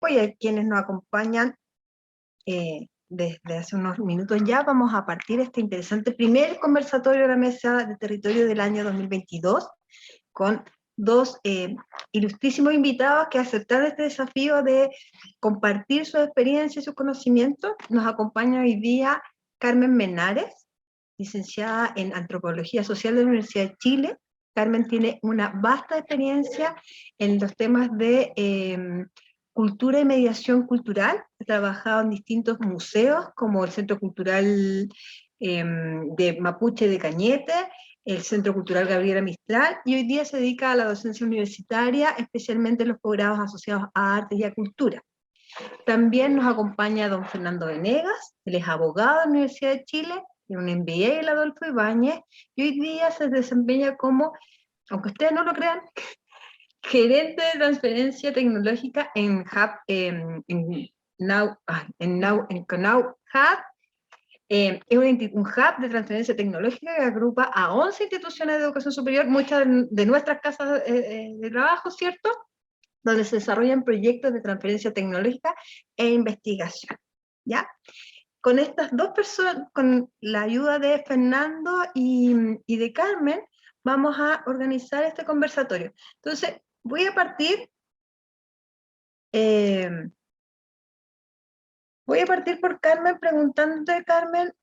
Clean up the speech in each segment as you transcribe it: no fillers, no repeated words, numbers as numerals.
tiempo y a quienes nos acompañan desde hace unos minutos ya. Vamos a partir este interesante primer conversatorio de la Mesa de Territorio del año 2022 con dos ilustrísimos invitados que aceptaron este desafío de compartir su experiencia y sus conocimientos. Nos acompaña hoy día Carmen Menares, licenciada en Antropología Social de la Universidad de Chile. Carmen tiene una vasta experiencia en los temas de cultura y mediación cultural. Ha trabajado en distintos museos, como el Centro Cultural de Mapuche de Cañete, el Centro Cultural Gabriela Mistral, y hoy día se dedica a la docencia universitaria, especialmente en los posgrados asociados a arte y a cultura. También nos acompaña don Fernando Venegas, él es abogado de la Universidad de Chile, tiene un MBA en la Adolfo Ibáñez, y hoy día se desempeña como, aunque ustedes no lo crean, gerente de transferencia tecnológica en Knau Hub. Es un hub de transferencia tecnológica que agrupa a 11 instituciones de educación superior, muchas de nuestras casas de trabajo, ¿cierto?, donde se desarrollan proyectos de transferencia tecnológica e investigación, ¿ya? Con estas dos personas, con la ayuda de Fernando y de Carmen, vamos a organizar este conversatorio. Entonces, voy a partir por Carmen, preguntándote, Carmen,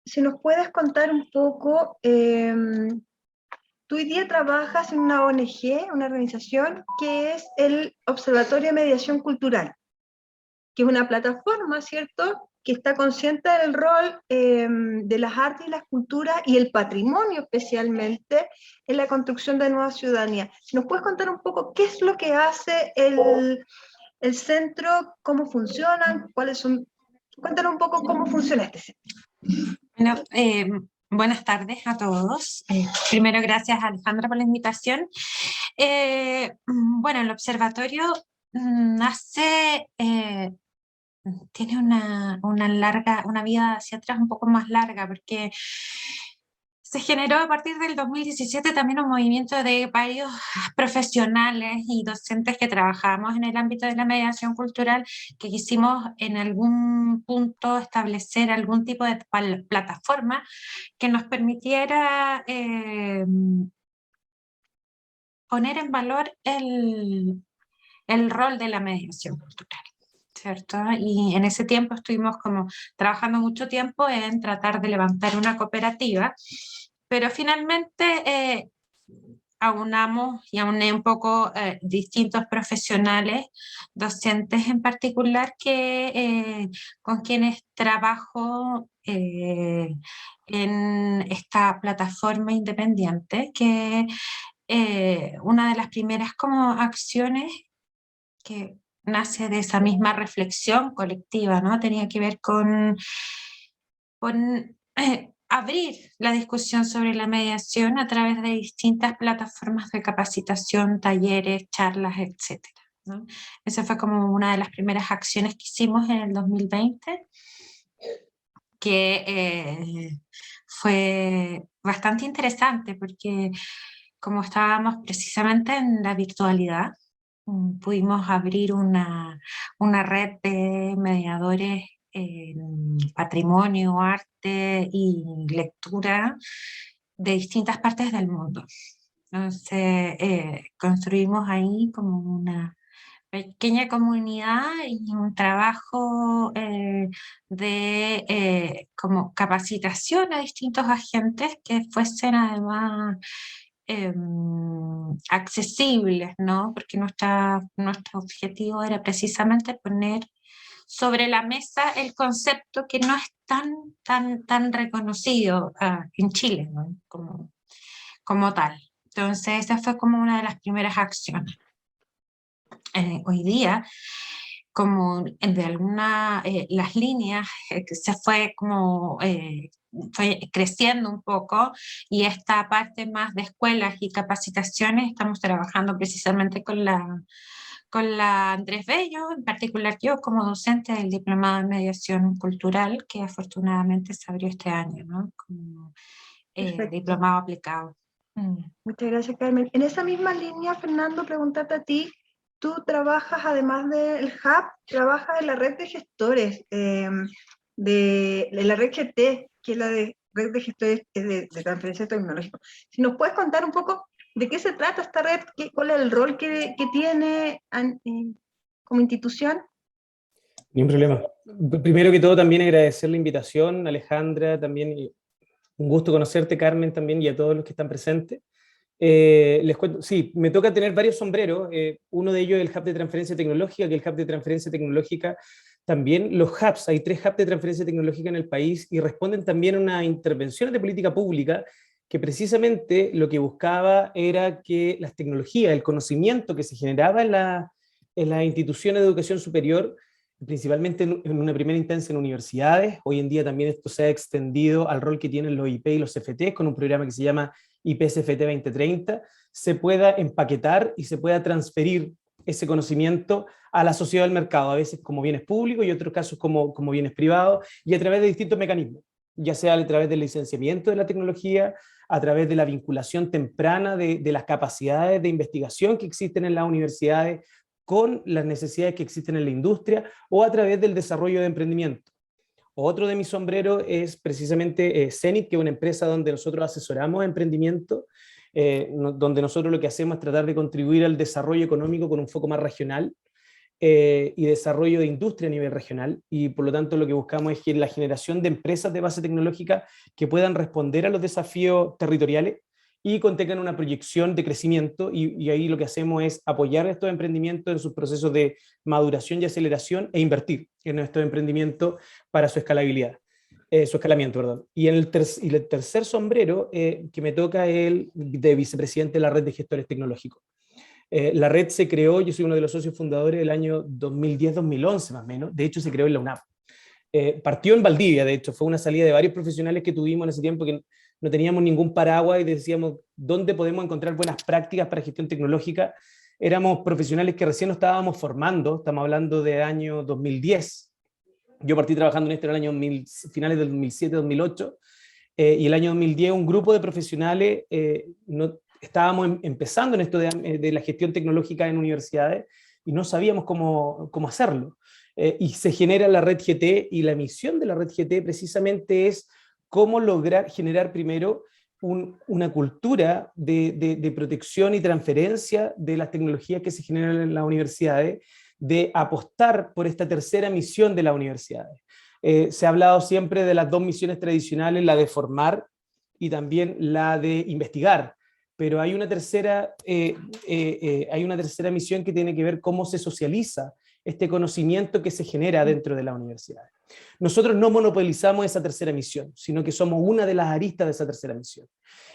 si nos puedes contar un poco. Tú hoy día trabajas en una ONG, una organización que es el Observatorio de Mediación Cultural, que es una plataforma, ¿cierto?, que está consciente del rol de las artes y las culturas y el patrimonio especialmente en la construcción de nueva ciudadanía. Si nos puedes contar un poco qué es lo que hace el centro, cómo funcionan, cuáles son. Cuéntanos un poco cómo funciona este centro. Bueno, buenas tardes a todos. Primero, gracias Alejandra por la invitación. Bueno, el observatorio nace, tiene una vida hacia atrás un poco más larga, porque se generó a partir del 2017 también un movimiento de varios profesionales y docentes que trabajamos en el ámbito de la mediación cultural, que quisimos en algún punto establecer algún tipo de plataforma que nos permitiera poner en valor el rol de la mediación cultural, ¿cierto? Y en ese tiempo estuvimos como trabajando mucho tiempo en tratar de levantar una cooperativa, pero finalmente aunamos y auné un poco distintos profesionales, docentes en particular, con quienes trabajo en esta plataforma independiente, que una de las primeras como acciones que nace de esa misma reflexión colectiva, ¿no? Tenía que ver con abrir la discusión sobre la mediación a través de distintas plataformas de capacitación, talleres, charlas, etcétera, ¿no? Esa fue como una de las primeras acciones que hicimos en el 2020, que fue bastante interesante porque como estábamos precisamente en la virtualidad, pudimos abrir una red de mediadores en patrimonio, arte y lectura de distintas partes del mundo. Entonces, construimos ahí como una pequeña comunidad y un trabajo de como capacitación a distintos agentes que fuesen además accesibles, ¿no? Porque nuestro objetivo era precisamente poner sobre la mesa el concepto que no es tan reconocido en Chile, ¿no? como tal. Entonces esa fue como una de las primeras acciones. Hoy día, como de alguna, las líneas se fue creciendo un poco, y esta parte más de escuelas y capacitaciones estamos trabajando precisamente con la Andrés Bello, en particular yo como docente del Diplomado en Mediación Cultural, que afortunadamente se abrió este año, ¿no? Como diplomado aplicado. Muchas gracias, Carmen. En esa misma línea, Fernando, preguntarte a ti, tú trabajas, además del hub, trabajas en la red de gestores, de la red GT, que es la de red de gestores de transferencia tecnológica. Si nos puedes contar un poco de qué se trata esta red, cuál es el rol que tiene como institución. Ni un problema. Primero que todo, también agradecer la invitación, Alejandra, también un gusto conocerte, Carmen, también, y a todos los que están presentes. Les cuento, sí, me toca tener varios sombreros, uno de ellos es el hub de transferencia tecnológica, que el hub de transferencia tecnológica, también los hubs, hay 3 hubs de transferencia tecnológica en el país y responden también a una intervención de política pública que precisamente lo que buscaba era que las tecnologías, el conocimiento que se generaba en la instituciones de educación superior, principalmente en una primera instancia en universidades, hoy en día también esto se ha extendido al rol que tienen los IP y los CFT, con un programa que se llama IPCFT 2030, se pueda empaquetar y se pueda transferir ese conocimiento a la sociedad del mercado, a veces como bienes públicos y en otros casos como bienes privados, y a través de distintos mecanismos, ya sea a través del licenciamiento de la tecnología, a través de la vinculación temprana de las capacidades de investigación que existen en las universidades con las necesidades que existen en la industria, o a través del desarrollo de emprendimiento. Otro de mis sombreros es precisamente Zenit, que es una empresa donde nosotros asesoramos emprendimiento, donde nosotros lo que hacemos es tratar de contribuir al desarrollo económico con un foco más regional, y desarrollo de industria a nivel regional, y por lo tanto lo que buscamos es que la generación de empresas de base tecnológica que puedan responder a los desafíos territoriales y contengan una proyección de crecimiento, y ahí lo que hacemos es apoyar estos emprendimientos en sus procesos de maduración y aceleración e invertir en estos emprendimientos para su escalabilidad, su escalamiento, perdón. Y el tercer sombrero que me toca es el de vicepresidente de la red de gestores tecnológicos. La red se creó, yo soy uno de los socios fundadores del año 2010-2011 más o menos, de hecho se creó en la UNAP. Partió en Valdivia, de hecho, fue una salida de varios profesionales que tuvimos en ese tiempo que no teníamos ningún paraguas y decíamos, ¿dónde podemos encontrar buenas prácticas para gestión tecnológica? Éramos profesionales que recién nos estábamos formando, estamos hablando de año 2010. Yo partí trabajando en esto en el año finales del 2007-2008, y el año 2010 un grupo de profesionales estábamos empezando en esto de la gestión tecnológica en universidades y no sabíamos cómo hacerlo. Y se genera la red GT, y la misión de la red GT precisamente es cómo lograr generar primero una cultura de protección y transferencia de las tecnologías que se generan en las universidades, de apostar por esta tercera misión de las universidades. Se ha hablado siempre de las 2 misiones tradicionales, la de formar y también la de investigar, pero hay una tercera misión que tiene que ver cómo se socializa este conocimiento que se genera dentro de las universidades. Nosotros no monopolizamos esa tercera misión, sino que somos una de las aristas de esa tercera misión.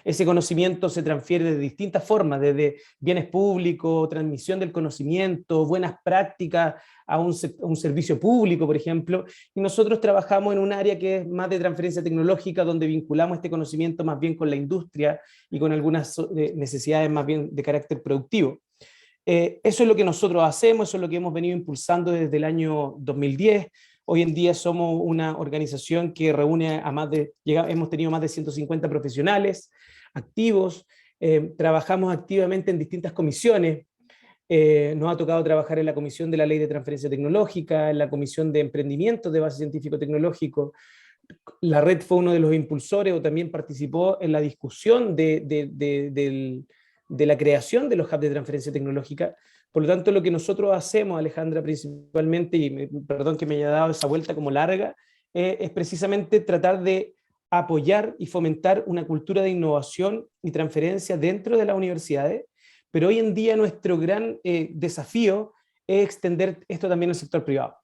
Ese conocimiento se transfiere de distintas formas, desde bienes públicos, transmisión del conocimiento, buenas prácticas a un servicio público, por ejemplo, y nosotros trabajamos en un área que es más de transferencia tecnológica, donde vinculamos este conocimiento más bien con la industria y con algunas necesidades más bien de carácter productivo. Eso es lo que nosotros hacemos, eso es lo que hemos venido impulsando desde el año 2010. Hoy en día somos una organización que reúne hemos tenido más de 150 profesionales activos, trabajamos activamente en distintas comisiones. Nos ha tocado trabajar en la Comisión de la Ley de Transferencia Tecnológica, en la Comisión de Emprendimientos de Base Científico-Tecnológico. La red fue uno de los impulsores, o también participó en la discusión de la creación de los hubs de transferencia tecnológica. Por lo tanto, lo que nosotros hacemos, Alejandra, principalmente, y perdón que me haya dado esa vuelta como larga, es precisamente tratar de apoyar y fomentar una cultura de innovación y transferencia dentro de las universidades, pero hoy en día nuestro gran desafío es extender esto también al sector privado.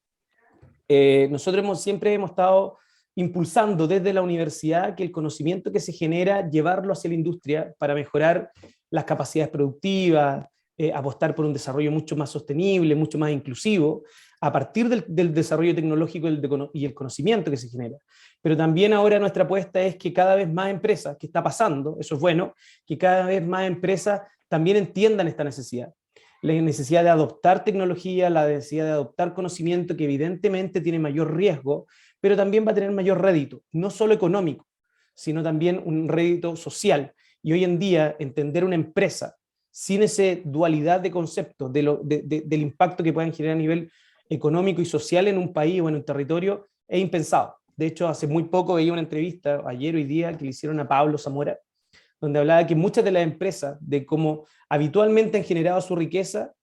Nosotros siempre hemos estado impulsando desde la universidad que el conocimiento que se genera, llevarlo hacia la industria para mejorar las capacidades productivas, apostar por un desarrollo mucho más sostenible, mucho más inclusivo, a partir del desarrollo tecnológico y el conocimiento que se genera. Pero también ahora nuestra apuesta es que cada vez más empresas, que está pasando, eso es bueno, que cada vez más empresas también entiendan esta necesidad. La necesidad de adoptar tecnología, la necesidad de adoptar conocimiento que evidentemente tiene mayor riesgo, pero también va a tener mayor rédito, no solo económico, sino también un rédito social. Y hoy en día entender una empresa sin esa dualidad de conceptos, del impacto que puedan generar a nivel económico y social en un país o en un territorio, es impensado. De hecho, hace muy poco veía una entrevista, ayer, hoy día, que le hicieron a Pablo Zamora, donde hablaba que muchas de las empresas, de cómo habitualmente han generado su riqueza,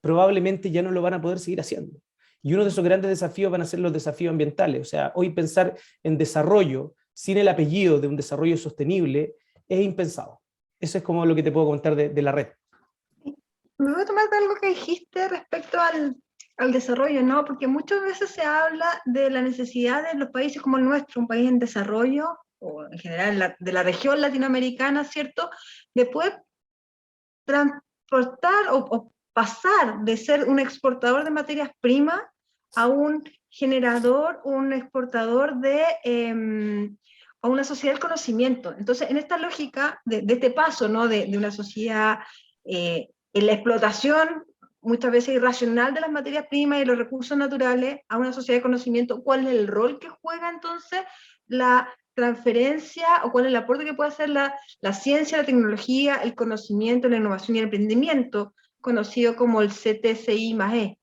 probablemente ya no lo van a poder seguir haciendo. Y uno de esos grandes desafíos van a ser los desafíos ambientales. O sea, hoy pensar en desarrollo sin el apellido de un desarrollo sostenible es impensado. Eso es como lo que te puedo contar de la red. Me voy a tomar de algo que dijiste respecto al desarrollo, ¿no? Porque muchas veces se habla de la necesidad de los países como el nuestro, un país en desarrollo, o en general de la región latinoamericana, ¿cierto?, de poder transportar o pasar de ser un exportador de materias primas a un generador, un exportador a una sociedad del conocimiento. Entonces, en esta lógica de este paso, ¿no?, de una sociedad en la explotación muchas veces irracional de las materias primas y los recursos naturales a una sociedad de conocimiento, ¿cuál es el rol que juega entonces la transferencia o cuál es el aporte que puede hacer la ciencia, la tecnología, el conocimiento, la innovación y el emprendimiento, conocido como el CTCI+E?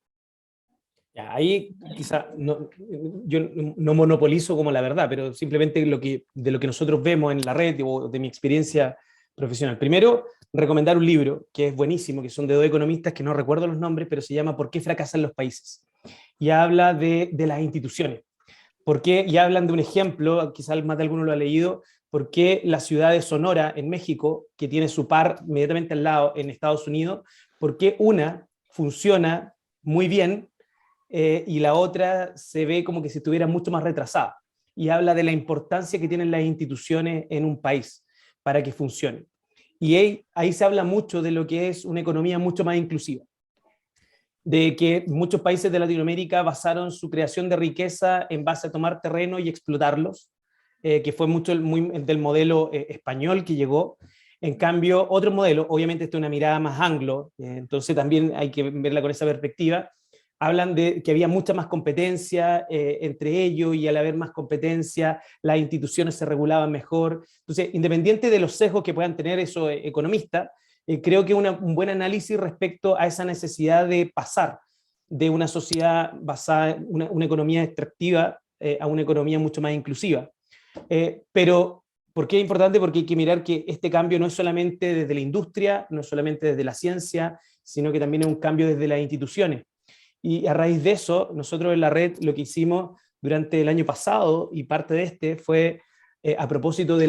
Ya, ahí quizá yo no monopolizo como la verdad, pero simplemente de lo que nosotros vemos en la red o de mi experiencia profesional. Primero, recomendar un libro que es buenísimo, que son de dos economistas que no recuerdo los nombres, pero se llama ¿Por qué fracasan los países? Y habla de las instituciones. Y hablan de un ejemplo, quizás más de alguno lo ha leído, por qué la ciudad de Sonora, en México, que tiene su par inmediatamente al lado en Estados Unidos, por qué una funciona muy bien y la otra se ve como que si estuviera mucho más retrasada. Y habla de la importancia que tienen las instituciones en un país para que funcionen. Y ahí se habla mucho de lo que es una economía mucho más inclusiva, de que muchos países de Latinoamérica basaron su creación de riqueza en base a tomar terreno y explotarlos, que fue mucho muy del modelo español que llegó. En cambio, otro modelo, obviamente esto es una mirada más anglo, entonces también hay que verla con esa perspectiva, hablan de que había mucha más competencia entre ellos y al haber más competencia, las instituciones se regulaban mejor. Entonces, independiente de los sesgos que puedan tener esos economistas, creo que un buen análisis respecto a esa necesidad de pasar de una sociedad basada en una economía extractiva a una economía mucho más inclusiva. Pero, ¿por qué es importante? Porque hay que mirar que este cambio no es solamente desde la industria, no es solamente desde la ciencia, sino que también es un cambio desde las instituciones. Y a raíz de eso, nosotros en la red lo que hicimos durante el año pasado, y parte de este fue, a propósito de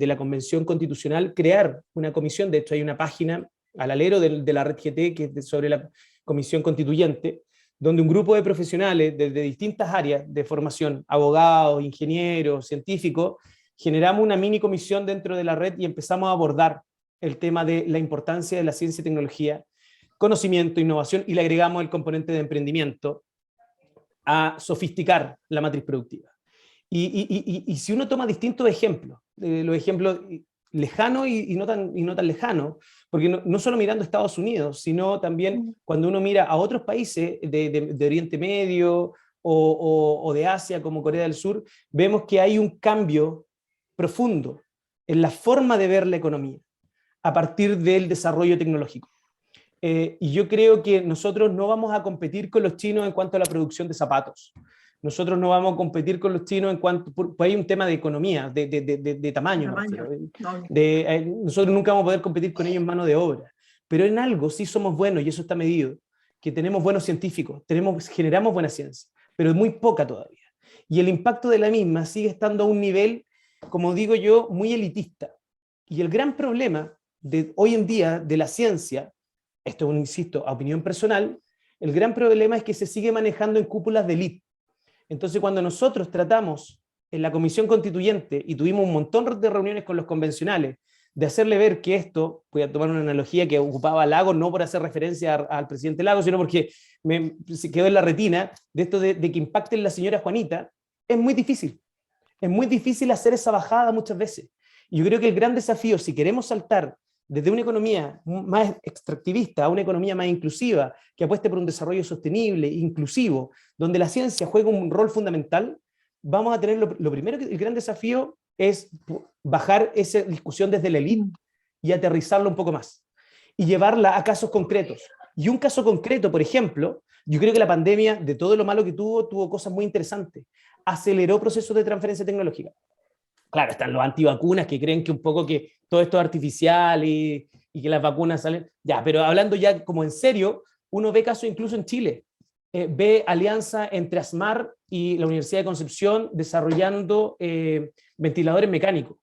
la Convención Constitucional, crear una comisión. De hecho, hay una página al alero de la red GT que es sobre la Comisión Constituyente, donde un grupo de profesionales de distintas áreas de formación, abogados, ingenieros, científicos, generamos una mini comisión dentro de la red y empezamos a abordar el tema de la importancia de la ciencia y tecnología, conocimiento, innovación, y le agregamos el componente de emprendimiento a sofisticar la matriz productiva. Y si uno toma distintos ejemplos, los ejemplos lejanos y no tan lejanos, porque no solo mirando Estados Unidos, sino también cuando uno mira a otros países de Oriente Medio o de Asia, como Corea del Sur, vemos que hay un cambio profundo en la forma de ver la economía a partir del desarrollo tecnológico. Y yo creo que nosotros no vamos a competir con los chinos en cuanto a la producción de zapatos. Nosotros no vamos a competir con los chinos en cuanto, pues hay un tema de economía, de tamaño. Nosotros nunca vamos a poder competir con ellos en mano de obra. Pero en algo sí somos buenos, y eso está medido, que tenemos buenos científicos, generamos buena ciencia, pero muy poca todavía. Y el impacto de la misma sigue estando a un nivel, como digo yo, muy elitista. Y el gran problema de hoy en día de la ciencia, esto insisto, a opinión personal, el gran problema es que se sigue manejando en cúpulas de élite. Entonces, cuando nosotros tratamos en la Comisión Constituyente, y tuvimos un montón de reuniones con los convencionales, de hacerle ver que esto, voy a tomar una analogía que ocupaba Lagos, no por hacer referencia al presidente Lagos, sino porque se quedó en la retina, de esto de que impacte en la señora Juanita, es muy difícil. Es muy difícil hacer esa bajada muchas veces. Y yo creo que el gran desafío, si queremos saltar desde una economía más extractivista a una economía más inclusiva, que apueste por un desarrollo sostenible, inclusivo, donde la ciencia juega un rol fundamental, vamos a tener lo primero, el gran desafío es bajar esa discusión desde la élite y aterrizarlo un poco más. y llevarla a casos concretos. Y un caso concreto, por ejemplo, yo creo que la pandemia, de todo lo malo que tuvo cosas muy interesantes. Aceleró procesos de transferencia tecnológica. Claro, están los antivacunas que creen que un poco que todo esto es artificial y que las vacunas salen. Ya, pero hablando ya como en serio, uno ve casos incluso en Chile. Ve alianza entre ASMAR y la Universidad de Concepción desarrollando ventiladores mecánicos.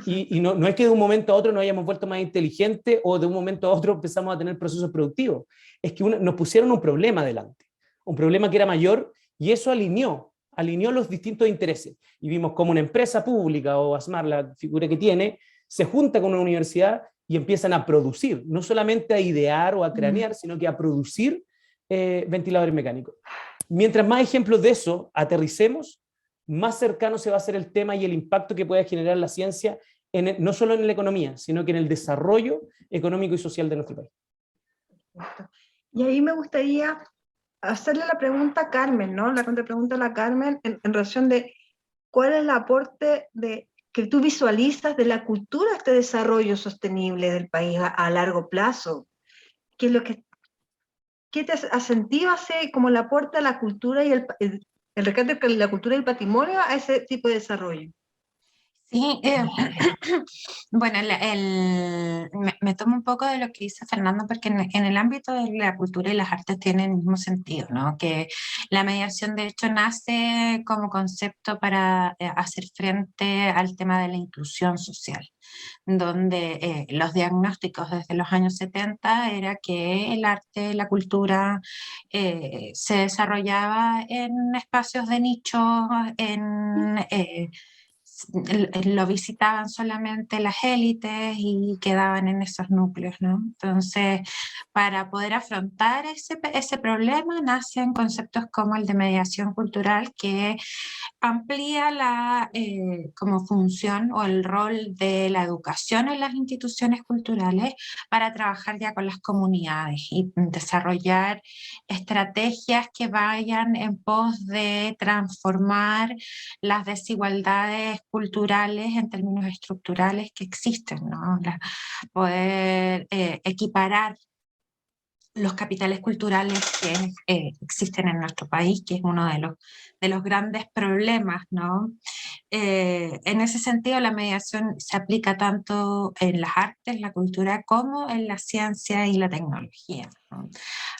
Y no es que de un momento a otro nos hayamos vuelto más inteligentes o de un momento a otro empezamos a tener procesos productivos. Es que nos pusieron un problema delante, un problema que era mayor, y eso alineó los distintos intereses. Y vimos cómo una empresa pública, o ASMAR, la figura que tiene, se junta con una universidad y empiezan a producir, no solamente a idear o a cranear, sino que a producir ventiladores mecánicos. Mientras más ejemplos de eso aterricemos, más cercano se va a hacer el tema y el impacto que pueda generar la ciencia, no solo en la economía, sino que en el desarrollo económico y social de nuestro país. Y ahí me gustaría hacerle la pregunta a Carmen, ¿no? La contrapregunta a la Carmen en relación de cuál es el aporte que tú visualizas de la cultura a este desarrollo sostenible del país a largo plazo. ¿Qué es lo que ¿Qué te has sentido como el aporte a la cultura y el rescate de la cultura y el patrimonio a ese tipo de desarrollo? Sí, bueno, me tomo un poco de lo que dice Fernando, porque en el ámbito de la cultura y las artes tiene el mismo sentido, ¿no? Que la mediación, de hecho, nace como concepto para hacer frente al tema de la inclusión social, donde los diagnósticos desde los años 70 era que el arte, la cultura se desarrollaba en espacios de nicho, lo visitaban solamente las élites y quedaban en esos núcleos, ¿no? Entonces, para poder afrontar ese problema, nacen conceptos como el de mediación cultural, que amplía como función o el rol de la educación en las instituciones culturales para trabajar ya con las comunidades y desarrollar estrategias que vayan en pos de transformar las desigualdades culturales en términos estructurales que existen, ¿no? Poder equiparar los capitales culturales que existen en nuestro país, que es uno de los grandes problemas, ¿no? En ese sentido, la mediación se aplica tanto en las artes, la cultura, como en la ciencia y la tecnología, ¿no?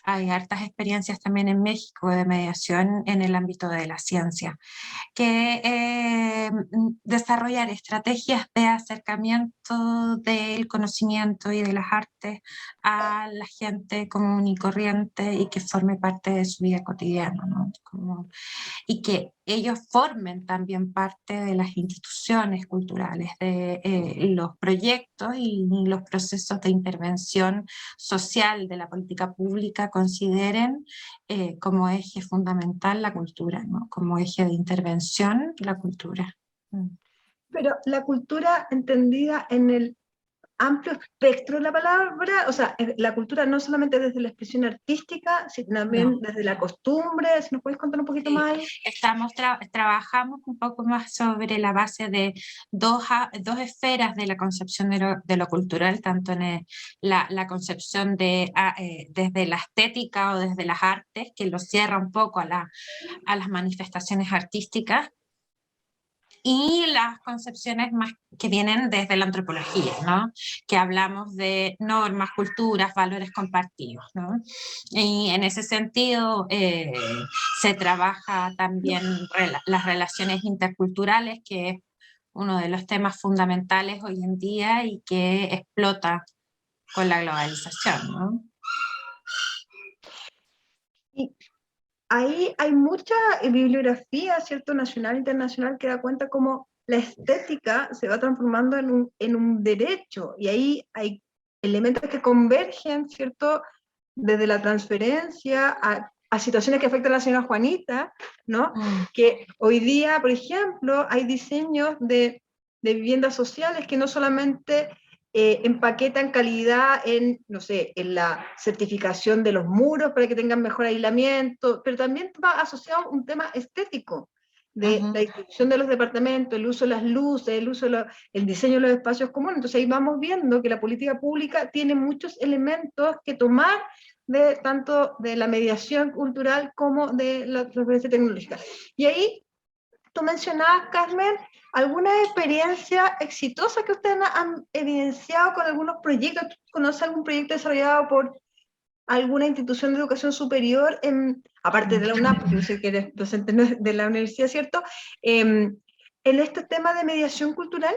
Hay hartas experiencias también en México de mediación en el ámbito de la ciencia, que desarrollar estrategias de acercamiento del conocimiento y de las artes a la gente común y corriente y que forme parte de su vida cotidiana, ¿no? Y que ellos formen también parte de las instituciones culturales, de los proyectos y los procesos de intervención social de la política pública consideren como eje fundamental la cultura, ¿no? Como eje de intervención la cultura. Pero la cultura entendida en el amplio espectro de la palabra, o sea, la cultura no solamente desde la expresión artística, sino también desde la costumbre. Si nos puedes contar un poquito más ahí. Trabajamos un poco más sobre la base de dos esferas de la concepción de lo cultural, tanto en la concepción desde la estética o desde las artes, que lo cierra un poco a las manifestaciones artísticas, y las concepciones más que vienen desde la antropología, ¿no? Que hablamos de normas, culturas, valores compartidos, ¿no? Y en ese sentido se trabaja también las relaciones interculturales, que es uno de los temas fundamentales hoy en día y que explota con la globalización, ¿no? Y ahí hay mucha bibliografía, ¿cierto? Nacional e internacional, que da cuenta cómo la estética se va transformando en un derecho, y ahí hay elementos que convergen, ¿cierto? Desde la transferencia a situaciones que afectan a la señora Juanita, ¿no? Que hoy día, por ejemplo, hay diseños de viviendas sociales que no solamente empaquetan calidad en, no sé, en la certificación de los muros para que tengan mejor aislamiento, pero también va asociado a un tema estético. de la distribución de los departamentos, el uso de las luces, el diseño de los espacios comunes. Entonces ahí vamos viendo que la política pública tiene muchos elementos que tomar tanto de la mediación cultural como de la transferencia tecnológica. Y ahí tú mencionabas, Carmen, alguna experiencia exitosa que ustedes han evidenciado con algunos proyectos. ¿Tú conoces algún proyecto desarrollado por alguna institución de educación superior, aparte de la UNAP, porque yo sé que eres docente de la universidad, ¿cierto? En este tema de mediación cultural.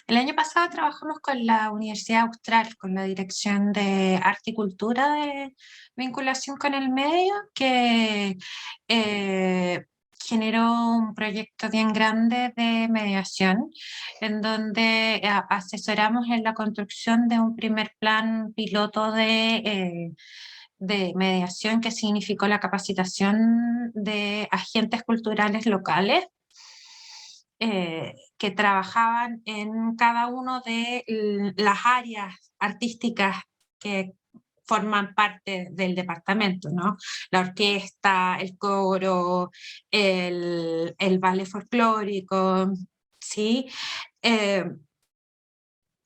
El año pasado trabajamos con la Universidad Austral, con la Dirección de Arte y Cultura de Vinculación con el Medio, que generó un proyecto bien grande de mediación, en donde asesoramos en la construcción de un primer plan piloto de mediación, que significó la capacitación de agentes culturales locales que trabajaban en cada una de las áreas artísticas que forman parte del departamento, ¿no? La orquesta, el coro, el ballet folclórico, ¿sí?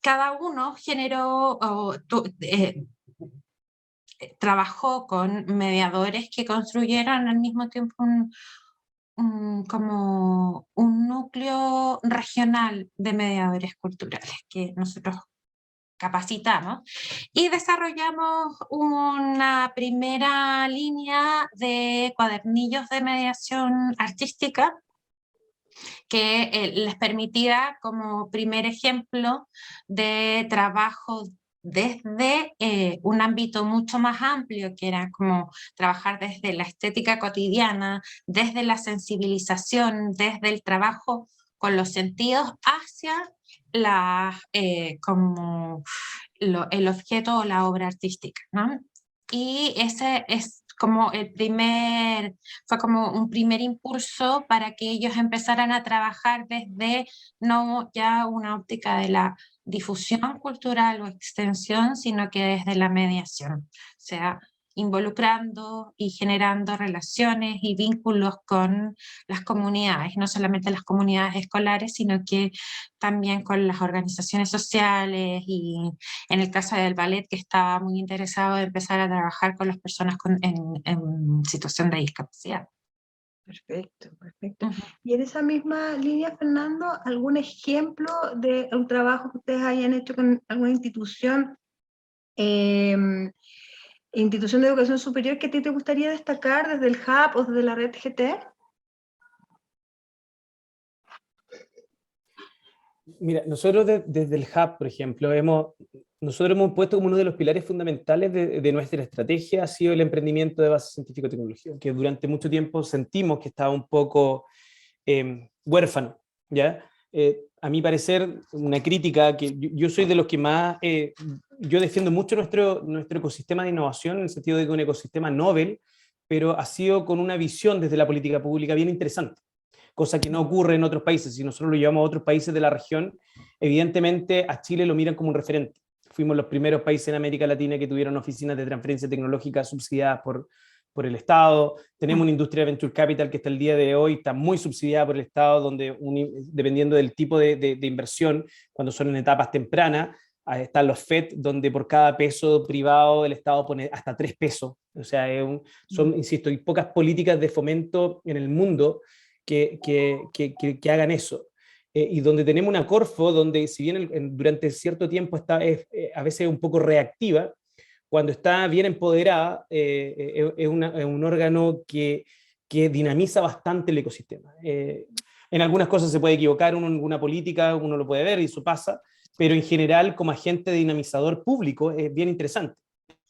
Cada uno generó, trabajó con mediadores que construyeron al mismo tiempo como un núcleo regional de mediadores culturales que nosotros capacitamos y desarrollamos una primera línea de cuadernillos de mediación artística que les permitía como primer ejemplo de trabajo desde un ámbito mucho más amplio, que era como trabajar desde la estética cotidiana, desde la sensibilización, desde el trabajo con los sentidos hacia como el objeto o la obra artística, ¿no? Y ese es como fue como un primer impulso para que ellos empezaran a trabajar desde no ya una óptica de la difusión cultural o extensión, sino que desde la mediación, o sea, involucrando y generando relaciones y vínculos con las comunidades, no solamente las comunidades escolares, sino que también con las organizaciones sociales y en el caso del ballet, que estaba muy interesado en empezar a trabajar con las personas en situación de discapacidad. Perfecto, perfecto. Y en esa misma línea, Fernando, ¿algún ejemplo de un trabajo que ustedes hayan hecho con alguna institución institución de educación superior que a ti te gustaría destacar desde el Hub o desde la red GT? Mira, nosotros desde el Hub, por ejemplo, nosotros hemos puesto como uno de los pilares fundamentales de nuestra estrategia ha sido el emprendimiento de base científico-tecnológica, que durante mucho tiempo sentimos que estaba un poco huérfano, ¿ya? A mi parecer, una crítica que yo soy de los que más, yo defiendo mucho nuestro ecosistema de innovación, en el sentido de que es un ecosistema novel, pero ha sido con una visión desde la política pública bien interesante, cosa que no ocurre en otros países. Si nosotros lo llevamos a otros países de la región, evidentemente a Chile lo miran como un referente. Fuimos los primeros países en América Latina que tuvieron oficinas de transferencia tecnológica subsidiadas por el Estado. Tenemos una industria de venture capital que hasta el día de hoy está muy subsidiada por el Estado, donde dependiendo del tipo de inversión, cuando son en etapas tempranas, están los FED, donde por cada peso privado el Estado pone hasta 3 pesos. O sea, son, insisto, hay pocas políticas de fomento en el mundo que hagan eso. Y donde tenemos una Corfo, donde si bien durante cierto tiempo a veces un poco reactiva, cuando está bien empoderada, es un órgano que dinamiza bastante el ecosistema. En algunas cosas se puede equivocar uno en alguna política, uno lo puede ver y eso pasa, pero en general como agente dinamizador público es bien interesante.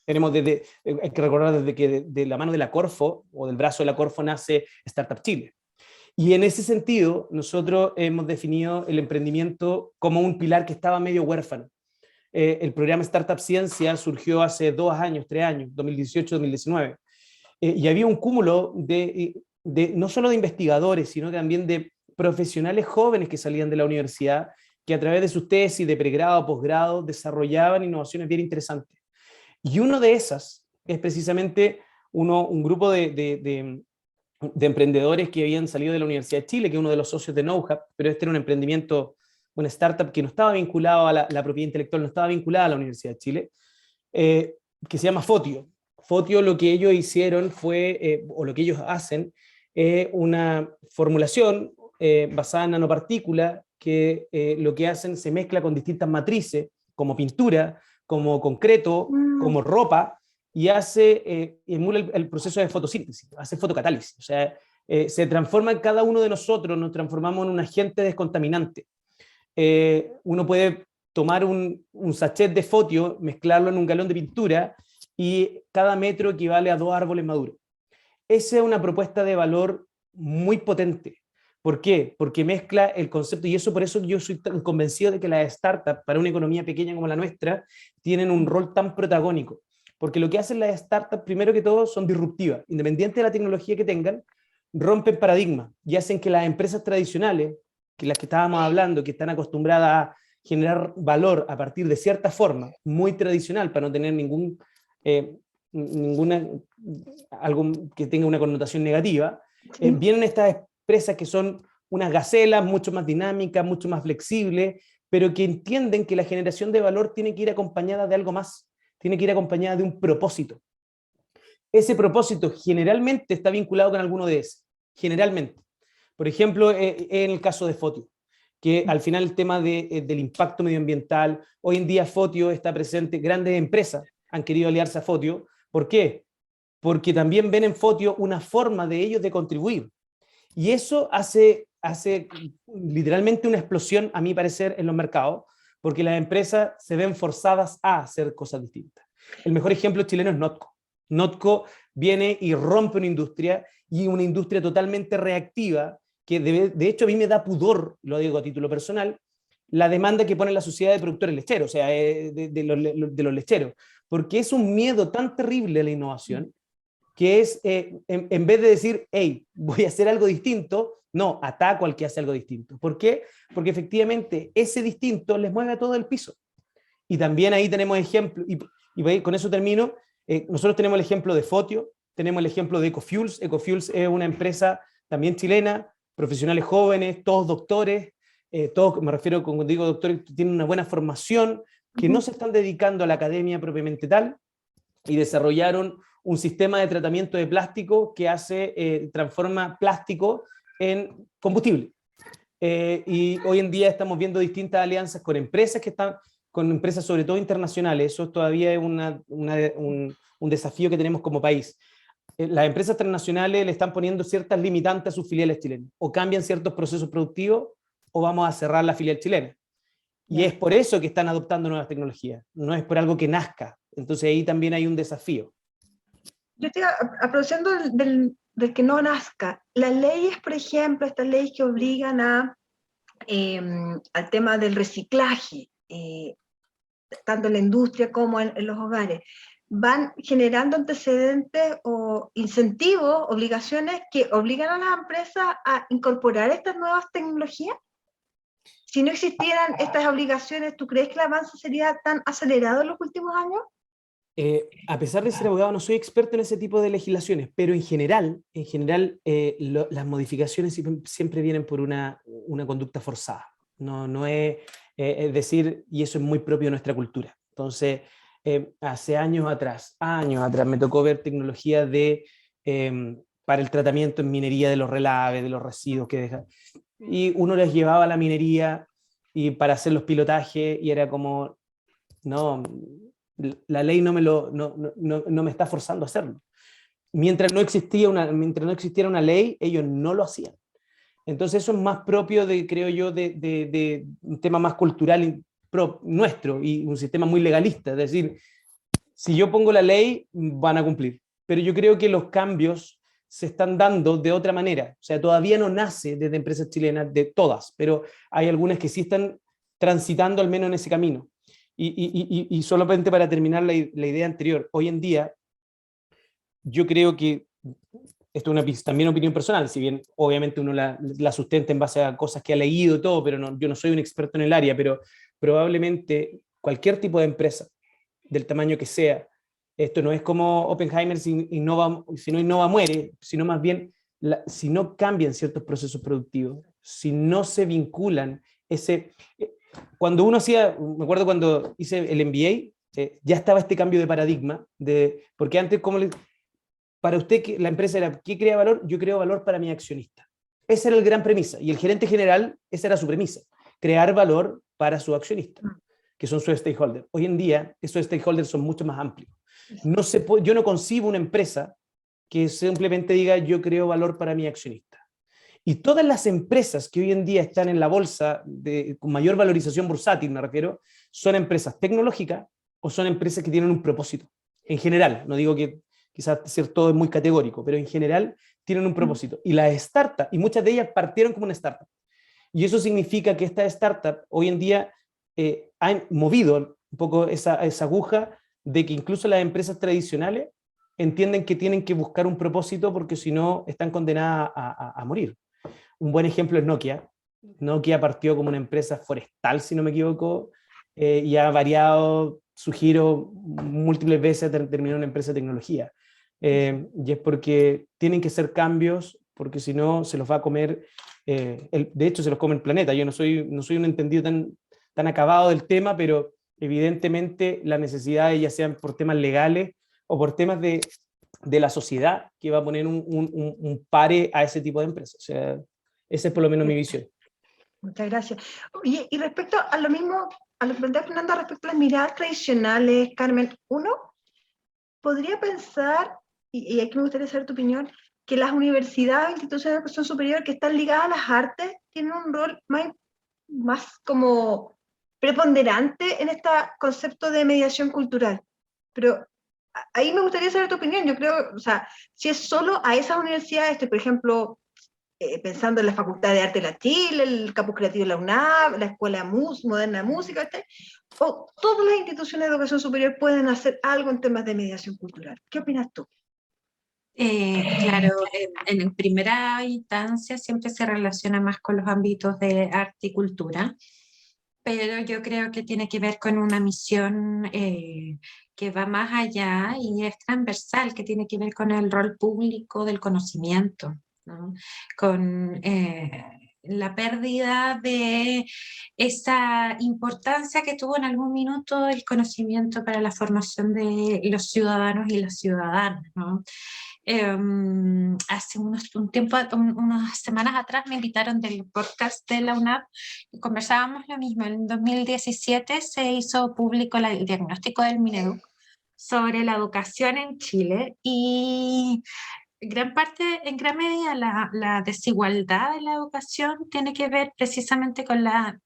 Hay que recordar desde que de la mano de la Corfo o del brazo de la Corfo nace Startup Chile. Y en ese sentido, nosotros hemos definido el emprendimiento como un pilar que estaba medio huérfano. El programa Startup Ciencia surgió hace 2 años, 3 años, 2018-2019, y había un cúmulo no solo de investigadores, sino también de profesionales jóvenes que salían de la universidad, que a través de sus tesis de pregrado, posgrado, desarrollaban innovaciones bien interesantes. Y uno de esas es precisamente un grupo de de emprendedores que habían salido de la Universidad de Chile, que es uno de los socios de KnowHub, pero este era un emprendimiento, una startup que no estaba vinculado a la propiedad intelectual, no estaba vinculada a la Universidad de Chile, que se llama Fotio. Fotio, lo que ellos hicieron fue, o lo que ellos hacen, una formulación basada en nanopartículas que lo que hacen se mezcla con distintas matrices, como pintura, como concreto, como ropa, y emula el proceso de fotosíntesis, hace fotocatálisis. O sea, se transforma en cada uno de nosotros, nos transformamos en un agente descontaminante. Uno puede tomar un sachet de Fotio, mezclarlo en un galón de pintura, y cada metro equivale a 2 árboles maduros. Esa es una propuesta de valor muy potente. ¿Por qué? Porque mezcla el concepto, y por eso yo soy tan convencido de que las startups, para una economía pequeña como la nuestra, tienen un rol tan protagónico. Porque lo que hacen las startups, primero que todo, son disruptivas. Independiente de la tecnología que tengan, rompen paradigmas y hacen que las empresas tradicionales, que las que estábamos hablando, que están acostumbradas a generar valor a partir de cierta forma, muy tradicional, para no tener algo que tenga una connotación negativa, vienen estas empresas que son unas gacelas mucho más dinámicas, mucho más flexibles, pero que entienden que la generación de valor tiene que ir acompañada de algo más, tiene que ir acompañada de un propósito. Ese propósito generalmente está vinculado con alguno de esos, generalmente. Por ejemplo, en el caso de Fotio, que al final el tema del impacto medioambiental, hoy en día Fotio está presente, grandes empresas han querido aliarse a Fotio. ¿Por qué? Porque también ven en Fotio una forma de ellos de contribuir. Y eso hace literalmente una explosión, a mi parecer, en los mercados, porque las empresas se ven forzadas a hacer cosas distintas. El mejor ejemplo chileno es Notco. Notco viene y rompe una industria, y una industria totalmente reactiva, que de hecho a mí me da pudor, lo digo a título personal, la demanda que pone la sociedad de productores lecheros, o sea, de los lecheros, porque es un miedo tan terrible a la innovación, que es, en vez de decir, hey, voy a hacer algo distinto, no, ataco al que hace algo distinto. ¿Por qué? Porque efectivamente ese distinto les mueve a todo el piso. Y también ahí tenemos ejemplos, y con eso termino, nosotros tenemos el ejemplo de Fotio, tenemos el ejemplo de Ecofuels. Ecofuels es una empresa también chilena, profesionales jóvenes, todos doctores, todos, me refiero cuando digo doctores, tienen una buena formación, que no se están dedicando a la academia propiamente tal, y desarrollaron un sistema de tratamiento de plástico que transforma plástico en combustible. Y hoy en día estamos viendo distintas alianzas con empresas con empresas sobre todo internacionales. Eso todavía es un desafío que tenemos como país. Las empresas transnacionales le están poniendo ciertas limitantes a sus filiales chilenas. O cambian ciertos procesos productivos, o vamos a cerrar la filial chilena. Y es por eso que están adoptando nuevas tecnologías, no es por algo que nazca. Entonces ahí también hay un desafío. Yo estoy aprovechando del que no nazca. Las leyes, por ejemplo, estas leyes que obligan al tema del reciclaje, tanto en la industria como en los hogares, van generando antecedentes o incentivos, obligaciones que obligan a las empresas a incorporar estas nuevas tecnologías. Si no existieran estas obligaciones, ¿tú crees que el avance sería tan acelerado en los últimos años? A pesar de ser abogado, no soy experto en ese tipo de legislaciones, pero en general las modificaciones siempre vienen por una conducta forzada. No es decir, y eso es muy propio de nuestra cultura. Entonces, hace años atrás, me tocó ver tecnología para el tratamiento en minería de los relaves, de los residuos que dejan. Y uno les llevaba a la minería y para hacer los pilotajes, y era como, no, la ley no me está forzando a hacerlo. Mientras no existiera una ley, ellos no lo hacían. Entonces eso es más propio, creo yo, de un tema más cultural nuestro, y un sistema muy legalista. Es decir, si yo pongo la ley, van a cumplir. Pero yo creo que los cambios se están dando de otra manera. O sea, todavía no nace desde empresas chilenas, de todas, pero hay algunas que sí están transitando al menos en ese camino. Y solamente para terminar la idea anterior, hoy en día, yo creo que, esto es también opinión personal, si bien obviamente uno la sustenta en base a cosas que ha leído y todo, pero yo no soy un experto en el área, pero probablemente cualquier tipo de empresa, del tamaño que sea, esto no es como Oppenheimer, si no innova muere, sino más bien si no cambian ciertos procesos productivos, si no se vinculan cuando uno hacía, me acuerdo cuando hice el MBA, ya estaba este cambio de paradigma, porque antes, para usted la empresa era, ¿qué crea valor? Yo creo valor para mi accionista. Esa era la gran premisa, y el gerente general, esa era su premisa, crear valor para su accionista, que son sus stakeholders. Hoy en día, esos stakeholders son mucho más amplios. Yo no concibo una empresa que simplemente diga, yo creo valor para mi accionista. Y todas las empresas que hoy en día están en la bolsa con mayor valorización bursátil, me refiero, son empresas tecnológicas o son empresas que tienen un propósito. En general, no digo que quizás ser todo es muy categórico, pero en general tienen un propósito. Y las startups, y muchas de ellas partieron como una startup. Y eso significa que estas startups hoy en día han movido un poco esa aguja de que incluso las empresas tradicionales entienden que tienen que buscar un propósito porque si no están condenadas a morir. Un buen ejemplo es Nokia. Nokia partió como una empresa forestal, si no me equivoco, y ha variado su giro múltiples veces, terminó en una empresa de tecnología. Y es porque tienen que ser cambios, porque si no se los va a comer, de hecho se los come el planeta. Yo no soy un entendido tan acabado del tema, pero evidentemente las necesidades, ya sean por temas legales o por temas de la sociedad, que va a poner un pare a ese tipo de empresas. O sea, esa es por lo menos mi visión. Muchas gracias. Oye, y respecto a lo mismo, a lo que plantea Fernanda respecto a las miradas tradicionales, Carmen, uno podría pensar, y aquí me gustaría saber tu opinión, que las universidades, instituciones de educación superior que están ligadas a las artes tienen un rol más como preponderante en este concepto de mediación cultural. Pero ahí me gustaría saber tu opinión. Yo creo, o sea, si es solo a esas universidades, por ejemplo, pensando en la Facultad de Arte de la Chile, el Campus Creativo de la UNAV, la Escuela Moderna de Música, o todas las instituciones de educación superior pueden hacer algo en temas de mediación cultural. ¿Qué opinas tú? Claro, en primera instancia siempre se relaciona más con los ámbitos de arte y cultura, pero yo creo que tiene que ver con una misión que va más allá y es transversal, que tiene que ver con el rol público del conocimiento, ¿no? Con la pérdida de esa importancia que tuvo en algún minuto el conocimiento para la formación de los ciudadanos y las ciudadanas, ¿no? Hace unas semanas atrás me invitaron del podcast de la UNAV y conversábamos lo mismo. En 2017 se hizo público el diagnóstico del Mineduc sobre la educación en Chile y en gran medida la desigualdad de la educación tiene que ver precisamente con la